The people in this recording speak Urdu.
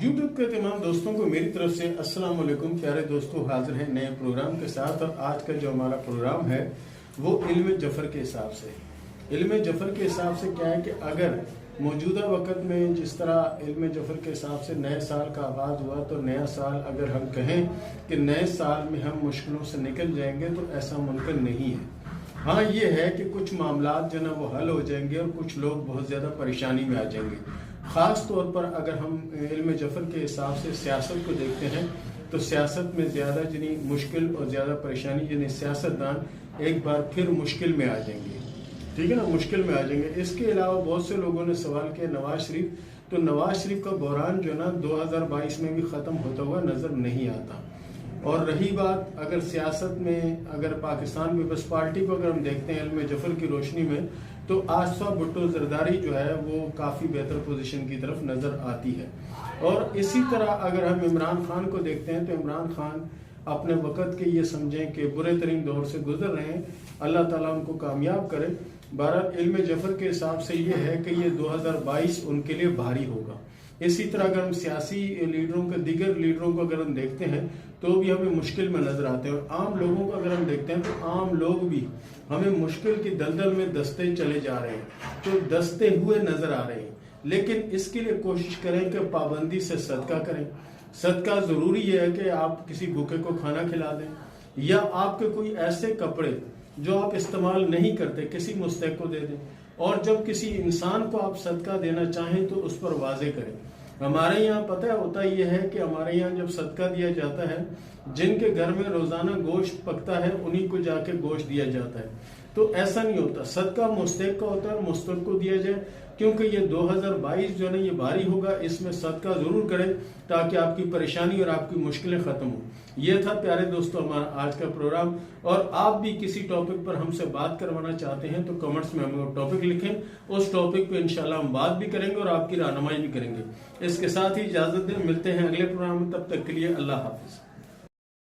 YouTube کے تمام دوستوں کو میری طرف سے السلام علیکم۔ پیارے دوستوں، حاضر ہیں نئے پروگرام کے ساتھ، اور آج کا جو ہمارا پروگرام ہے وہ علم جفر کے حساب سے۔ علم جفر کے حساب سے کیا ہے کہ اگر موجودہ وقت میں جس طرح علم جفر کے حساب سے نئے سال کا آغاز ہوا، تو نیا سال اگر ہم کہیں کہ نئے سال میں ہم مشکلوں سے نکل جائیں گے تو ایسا ممکن نہیں ہے۔ ہاں یہ ہے کہ کچھ معاملات جو نا وہ حل ہو جائیں گے اور کچھ لوگ بہت زیادہ پریشانی میں آ جائیں گے۔ خاص طور پر اگر ہم علم جفر کے حساب سے سیاست کو دیکھتے ہیں تو سیاست میں زیادہ مشکل اور زیادہ پریشانی سیاستدان ایک بار پھر مشکل میں آ جائیں گے، ٹھیک ہے نا، مشکل میں آ جائیں گے۔ اس کے علاوہ بہت سے لوگوں نے سوال کیا نواز شریف، تو نواز شریف کا بحران جو نا 2022 میں بھی ختم ہوتا ہوا نظر نہیں آتا۔ اور رہی بات اگر سیاست میں، اگر پاکستان پیپلز پارٹی کو اگر ہم دیکھتے ہیں علم جفر کی روشنی میں، تو آصفہ بھٹو زرداری جو ہے وہ کافی بہتر پوزیشن کی طرف نظر آتی ہے۔ اور اسی طرح اگر ہم عمران خان کو دیکھتے ہیں تو عمران خان اپنے وقت کے یہ سمجھیں کہ برے ترین دور سے گزر رہے ہیں، اللہ تعالیٰ ان کو کامیاب کرے۔ بہرحال علم جفر کے حساب سے یہ ہے کہ یہ 2022 ان کے لیے بھاری ہوگا۔ اسی طرح اگر ہم سیاسی لیڈروں کے دیگر لیڈروں کو اگر ہم دیکھتے ہیں تو بھی ہمیں مشکل میں نظر آتے ہیں، اور عام لوگوں کو اگر ہم دیکھتے ہیں تو عام لوگ بھی ہمیں مشکل کی دلدل میں دستے چلے جا رہے ہیں، تو دستے ہوئے نظر آ رہے ہیں۔ لیکن اس کے لیے کوشش کریں کہ پابندی سے صدقہ کریں۔ صدقہ ضروری یہ ہے کہ آپ کسی بھوکے کو کھانا کھلا دیں، یا آپ کے کوئی ایسے کپڑے جو آپ استعمال نہیں کرتے کسی مستحق کو دے دیں، اور جب کسی انسان کو آپ صدقہ دینا چاہیں تو اس پر واضح کریں۔ ہمارے یہاں پتہ ہوتا یہ ہے کہ ہمارے یہاں جب صدقہ دیا جاتا ہے، جن کے گھر میں روزانہ گوشت پکتا ہے انہی کو جا کے گوشت دیا جاتا ہے، تو ایسا نہیں ہوتا۔ صدقہ مستحق کا ہوتا ہے اور مستحق کو دیا جائے، کیونکہ یہ 2022 جو ہے نا یہ بھاری ہوگا، اس میں صدقہ ضرور کریں تاکہ آپ کی پریشانی اور آپ کی مشکلیں ختم ہوں۔ یہ تھا پیارے دوستو ہمارا آج کا پروگرام، اور آپ بھی کسی ٹاپک پر ہم سے بات کروانا چاہتے ہیں تو کمنٹس میں ہمیں وہ ٹاپک لکھیں، اس ٹاپک پہ انشاءاللہ ہم بات بھی کریں گے اور آپ کی رہنمائی بھی کریں گے۔ اس کے ساتھ ہی اجازت دیں، ملتے ہیں اگلے پروگرام میں، تب تک کے لیے اللہ حافظ۔